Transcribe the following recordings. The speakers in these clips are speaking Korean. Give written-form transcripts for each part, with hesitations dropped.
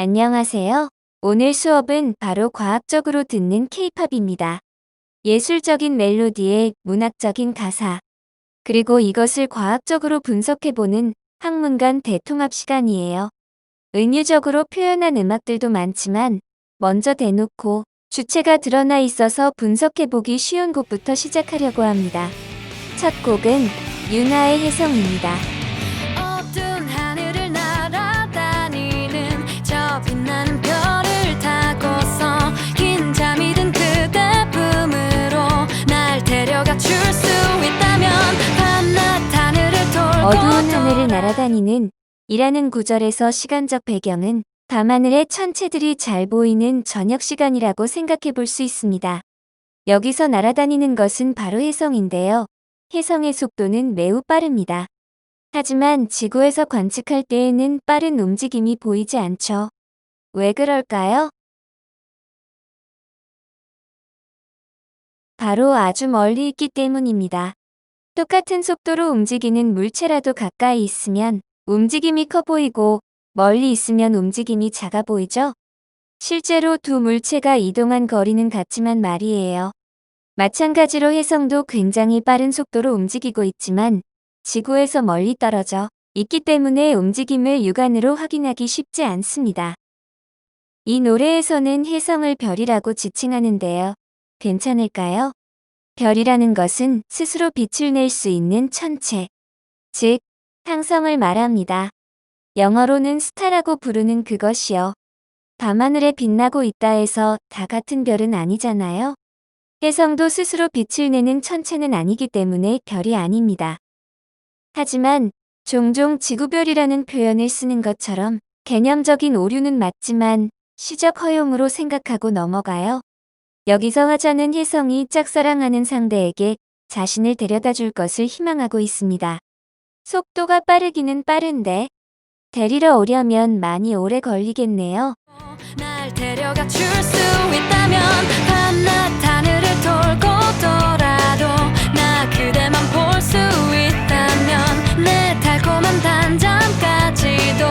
안녕하세요. 오늘 수업은 바로 과학적으로 듣는 K-팝입니다. 예술적인 멜로디에 문학적인 가사, 그리고 이것을 과학적으로 분석해보는 학문간 대통합 시간이에요. 은유적으로 표현한 음악들도 많지만 먼저 대놓고 주체가 드러나 있어서 분석해보기 쉬운 곡부터 시작하려고 합니다. 첫 곡은 윤하의 혜성입니다. 어두운 하늘을 날아다니는 저 빛나는 별을 타고서 긴 잠이 든 그대 품으로 날 데려가 줄 수 있다면 밤낮 하늘을 돌고 어두운 하늘을 날아다니는 이라는 구절에서 시간적 배경은 밤하늘의 천체들이 잘 보이는 저녁 시간이라고 생각해 볼 수 있습니다. 여기서 날아다니는 것은 바로 혜성인데요. 혜성의 속도는 매우 빠릅니다. 하지만 지구에서 관측할 때에는 빠른 움직임이 보이지 않죠. 왜 그럴까요? 바로 아주 멀리 있기 때문입니다. 똑같은 속도로 움직이는 물체라도 가까이 있으면 움직임이 커 보이고 멀리 있으면 움직임이 작아 보이죠? 실제로 두 물체가 이동한 거리는 같지만 말이에요. 마찬가지로 혜성도 굉장히 빠른 속도로 움직이고 있지만 지구에서 멀리 떨어져 있기 때문에 움직임을 육안으로 확인하기 쉽지 않습니다. 이 노래에서는 혜성을 별이라고 지칭하는데요. 괜찮을까요? 별이라는 것은 스스로 빛을 낼 수 있는 천체, 즉 항성을 말합니다. 영어로는 스타라고 부르는 그것이요. 밤하늘에 빛나고 있다 해서 다 같은 별은 아니잖아요. 혜성도 스스로 빛을 내는 천체는 아니기 때문에 별이 아닙니다. 하지만 종종 지구별이라는 표현을 쓰는 것처럼 개념적인 오류는 맞지만 시적 허용으로 생각하고 넘어가요. 여기서 화자는 혜성이 짝사랑하는 상대에게 자신을 데려다 줄 것을 희망하고 있습니다. 속도가 빠르기는 빠른데 데리러 오려면 많이 오래 걸리겠네요. 날 데려가 줄 수 있다면 밤낮 하늘을 돌고 돌아도 나 그대만 볼 수 있다면 내 달콤한 단잠까지도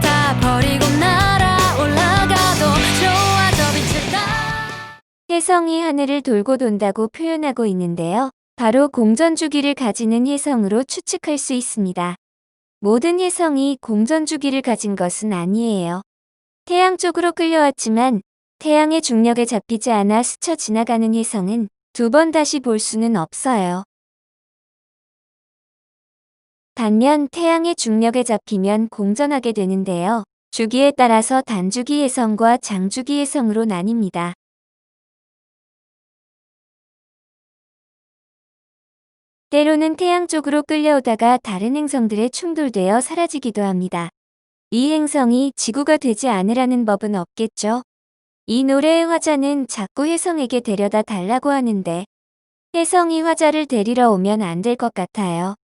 다 버리고 날아올라가도 좋아 저 빛을 따라. 혜성이 하늘을 돌고 돈다고 표현하고 있는데요. 바로 공전주기를 가지는 혜성으로 추측할 수 있습니다. 모든 혜성이 공전주기를 가진 것은 아니에요. 태양 쪽으로 끌려왔지만 태양의 중력에 잡히지 않아 스쳐 지나가는 혜성은 두 번 다시 볼 수는 없어요. 반면 태양의 중력에 잡히면 공전하게 되는데요. 주기에 따라서 단주기 혜성과 장주기 혜성으로 나뉩니다. 때로는 태양 쪽으로 끌려오다가 다른 행성들에 충돌되어 사라지기도 합니다. 이 행성이 지구가 되지 않으라는 법은 없겠죠. 이 노래의 화자는 자꾸 혜성에게 데려다 달라고 하는데 혜성이 화자를 데리러 오면 안 될 것 같아요.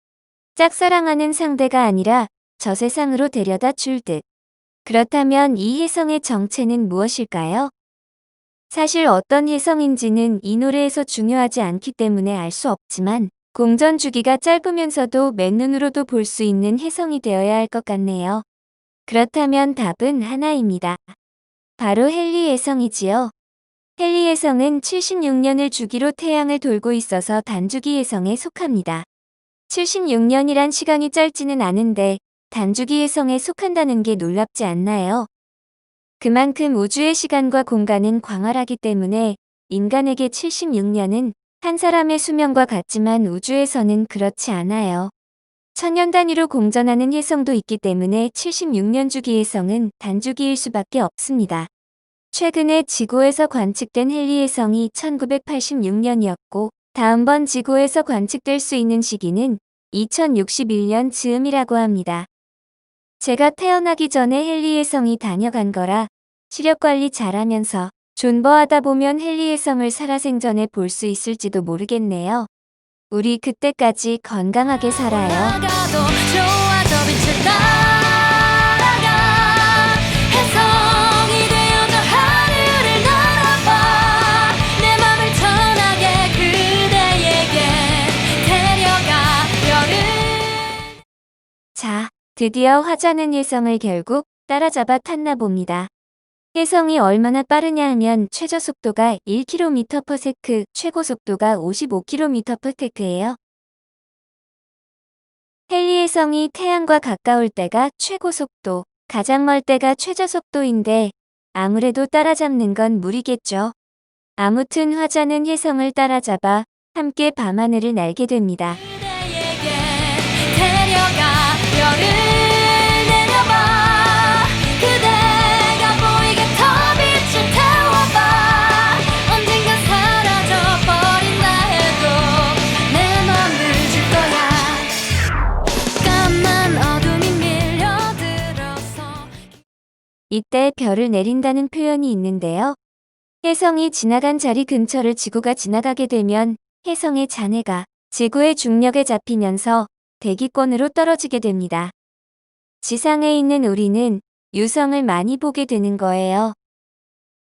짝사랑하는 상대가 아니라 저 세상으로 데려다 줄 듯. 그렇다면 이 혜성의 정체는 무엇일까요? 사실 어떤 혜성인지는 이 노래에서 중요하지 않기 때문에 알 수 없지만 공전 주기가 짧으면서도 맨눈으로도 볼 수 있는 혜성이 되어야 할 것 같네요. 그렇다면 답은 하나입니다. 바로 헨리 혜성이지요. 헨리 혜성은 76년을 주기로 태양을 돌고 있어서 단주기 혜성에 속합니다. 76년이란 시간이 짧지는 않은데 단주기 혜성에 속한다는 게 놀랍지 않나요? 그만큼 우주의 시간과 공간은 광활하기 때문에 인간에게 76년은 한 사람의 수명과 같지만 우주에서는 그렇지 않아요. 천년 단위로 공전하는 혜성도 있기 때문에 76년 주기 혜성은 단주기일 수밖에 없습니다. 최근에 지구에서 관측된 헨리 혜성이 1986년이었고 다음번 지구에서 관측될 수 있는 시기는 2061년 즈음이라고 합니다. 제가 태어나기 전에 헨리 혜성이 다녀간 거라 시력관리 잘하면서 존버하다 보면 헨리 혜성을 살아생전에 볼 수 있을지도 모르겠네요. 우리 그때까지 건강하게 살아요. 올라가도 좋아 저 빛을 따라가 혜성이 되어 저 하늘을 날아봐 내 맘을 전하게 그대에게 데려가 별을. 자, 드디어 화자는 혜성을 결국 따라잡아 탔나 봅니다. 혜성이 얼마나 빠르냐 하면 최저 속도가 1km/s, 최고 속도가 55km/s예요. 헨리 혜성이 태양과 가까울 때가 최고 속도, 가장 멀 때가 최저 속도인데 아무래도 따라잡는 건 무리겠죠. 아무튼 화자는 혜성을 따라잡아 함께 밤하늘을 날게 됩니다. 그대에게 데려가 별을 내려봐 그대가 보이게 더 빛을 태워봐 언젠간 사라져버린다 해도 내 맘을 줄 거야 까만 어둠이 밀려들어서 이때 별을 내린다는 표현이 있는데요. 혜성이 지나간 자리 근처를 지구가 지나가게 되면 혜성의 잔해가 지구의 중력에 잡히면서 대기권으로 떨어지게 됩니다. 지상에 있는 우리는 유성을 많이 보게 되는 거예요.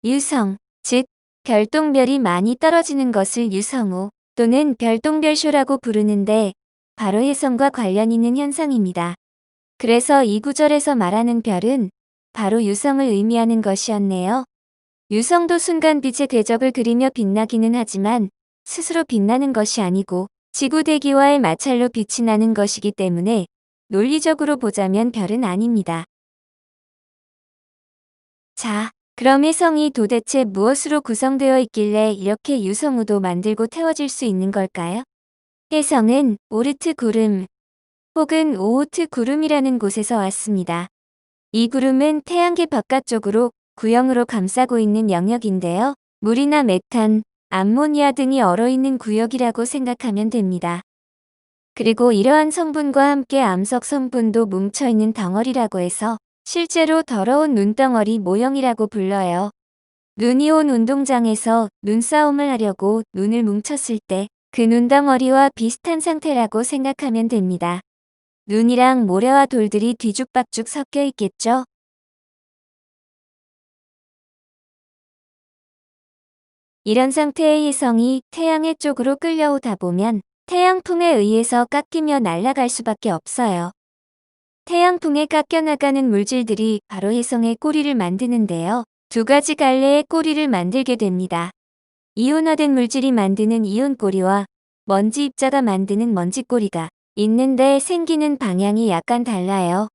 유성, 즉 별똥별이 많이 떨어지는 것을 유성우 또는 별똥별쇼라고 부르는데 바로 혜성과 관련 있는 현상입니다. 그래서 이 구절에서 말하는 별은 바로 유성을 의미하는 것이었네요. 유성도 순간 빛의 궤적을 그리며 빛나기는 하지만 스스로 빛나는 것이 아니고 지구 대기와의 마찰로 빛이 나는 것이기 때문에 논리적으로 보자면 별은 아닙니다. 자, 그럼 혜성이 도대체 무엇으로 구성되어 있길래 이렇게 유성우도 만들고 태워질 수 있는 걸까요? 혜성은 오르트 구름 혹은 오호트 구름이라는 곳에서 왔습니다. 이 구름은 태양계 바깥쪽으로 구형으로 감싸고 있는 영역인데요. 물이나 메탄, 암모니아 등이 얼어있는 구역이라고 생각하면 됩니다. 그리고 이러한 성분과 함께 암석 성분도 뭉쳐있는 덩어리라고 해서 실제로 더러운 눈덩어리 모형이라고 불러요. 눈이 온 운동장에서 눈싸움을 하려고 눈을 뭉쳤을 때 그 눈덩어리와 비슷한 상태라고 생각하면 됩니다. 눈이랑 모래와 돌들이 뒤죽박죽 섞여 있겠죠? 이런 상태의 혜성이 태양의 쪽으로 끌려오다 보면 태양풍에 의해서 깎이며 날아갈 수밖에 없어요. 태양풍에 깎여나가는 물질들이 바로 혜성의 꼬리를 만드는데요. 두 가지 갈래의 꼬리를 만들게 됩니다. 이온화된 물질이 만드는 이온꼬리와 먼지 입자가 만드는 먼지꼬리가 있는데 생기는 방향이 약간 달라요.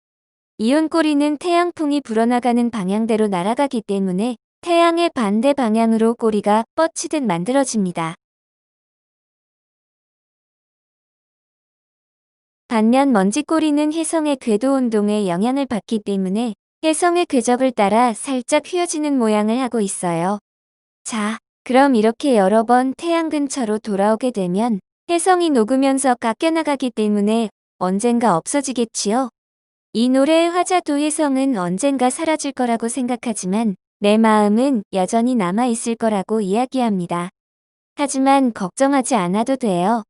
이온꼬리는 태양풍이 불어나가는 방향대로 날아가기 때문에 태양의 반대 방향으로 꼬리가 뻗치듯 만들어집니다. 반면 먼지꼬리는 혜성의 궤도 운동에 영향을 받기 때문에 혜성의 궤적을 따라 살짝 휘어지는 모양을 하고 있어요. 자, 그럼 이렇게 여러 번 태양 근처로 돌아오게 되면 혜성이 녹으면서 깎여나가기 때문에 언젠가 없어지겠지요. 이 노래의 화자도 혜성은 언젠가 사라질 거라고 생각하지만 내 마음은 여전히 남아있을 거라고 이야기합니다. 하지만 걱정하지 않아도 돼요.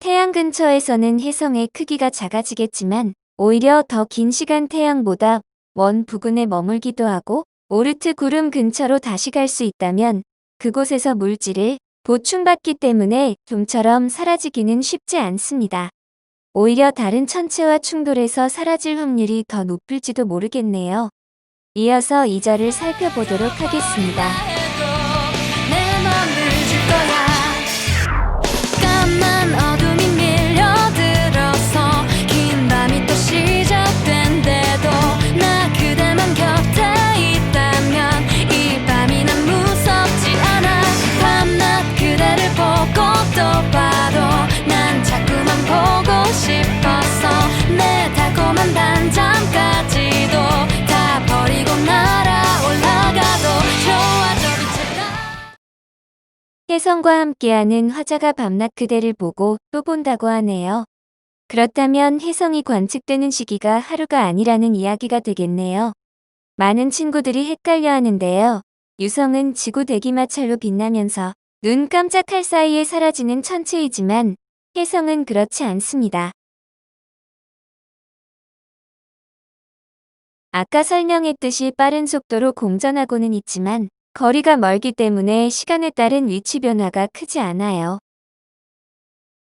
태양 근처에서는 혜성의 크기가 작아지겠지만 오히려 더 긴 시간 태양보다 먼 부근에 머물기도 하고 오르트 구름 근처로 다시 갈 수 있다면 그곳에서 물질을 보충받기 때문에 좀처럼 사라지기는 쉽지 않습니다. 오히려 다른 천체와 충돌해서 사라질 확률이 더 높을지도 모르겠네요. 이어서 2절을 살펴보도록 하겠습니다. 해도 내 맘을 줄 거야 까만 어둠이 밀려들어서 긴 밤이 또 시작된대도 나 그대만 곁에 있다면 이 밤이 난 무섭지 않아 밤낮 그대를 보고 또 봐도 난 자꾸만 보고 싶어서 내 달콤한 단잠까지도 다 버리고 날아올라가도 좋아져 빛을 혜성과 함께하는 화자가 밤낮 그대를 보고 또 본다고 하네요. 그렇다면 혜성이 관측되는 시기가 하루가 아니라는 이야기가 되겠네요. 많은 친구들이 헷갈려 하는데요. 유성은 지구 대기마찰로 빛나면서 눈 깜짝할 사이에 사라지는 천체이지만 혜성은 그렇지 않습니다. 아까 설명했듯이 빠른 속도로 공전하고는 있지만 거리가 멀기 때문에 시간에 따른 위치 변화가 크지 않아요.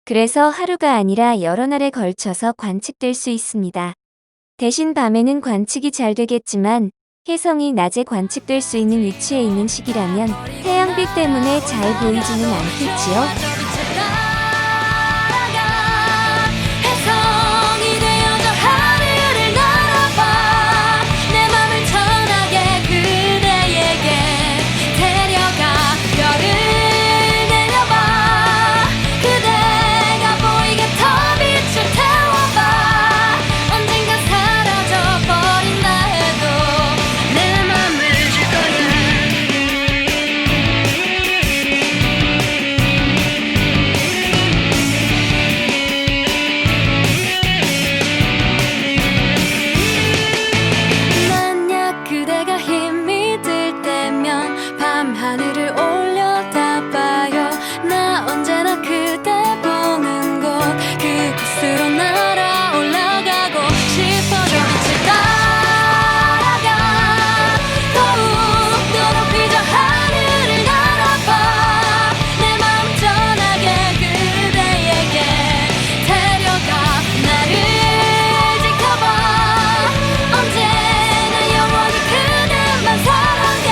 그래서 하루가 아니라 여러 날에 걸쳐서 관측될 수 있습니다. 대신 밤에는 관측이 잘 되겠지만 혜성이 낮에 관측될 수 있는 위치에 있는 시기라면 태양빛 때문에 잘 보이지는 않겠지요. 혜성이 되어 저 하늘을 날아봐 내 맘을 전하게 그대에게 데려가 별을 내려봐 그대가 보이게 더 빛을 태워봐 언젠가 사라져버린다 해도 내 맘을 줄 거야 만약 그대가 힘이 들 때면 밤하늘을 올려다봐요 나 언제나 그대 보는 곳 그곳으로 날아 올라가고 싶어 저 빛을 따라가 더욱 더 높이 저 하늘을 날아봐 내 마음 전하게 그대에게 데려가 나를 지켜봐 언제나 영원히 그대만 사랑해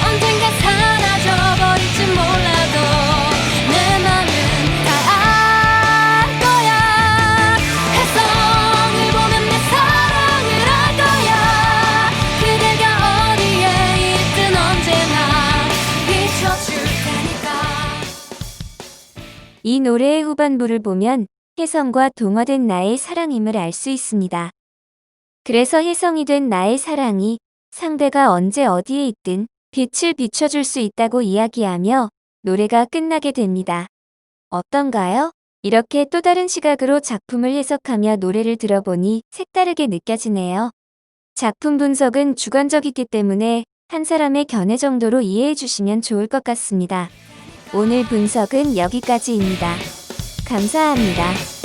언젠가 사라져버릴지 몰라도 내 맘은 다 알 거야 혜성을 보면 내 사랑을 알 거야 그대가 어디에 있든 언제나 비춰줄 테니까 이 노래의 후반부를 보면 혜성과 동화된 나의 사랑임을 알 수 있습니다. 그래서 혜성이 된 나의 사랑이 상대가 언제 어디에 있든 빛을 비춰줄 수 있다고 이야기하며 노래가 끝나게 됩니다. 어떤가요? 이렇게 또 다른 시각으로 작품을 해석하며 노래를 들어보니 색다르게 느껴지네요. 작품 분석은 주관적이기 때문에 한 사람의 견해 정도로 이해해 주시면 좋을 것 같습니다. 오늘 분석은 여기까지입니다. 감사합니다.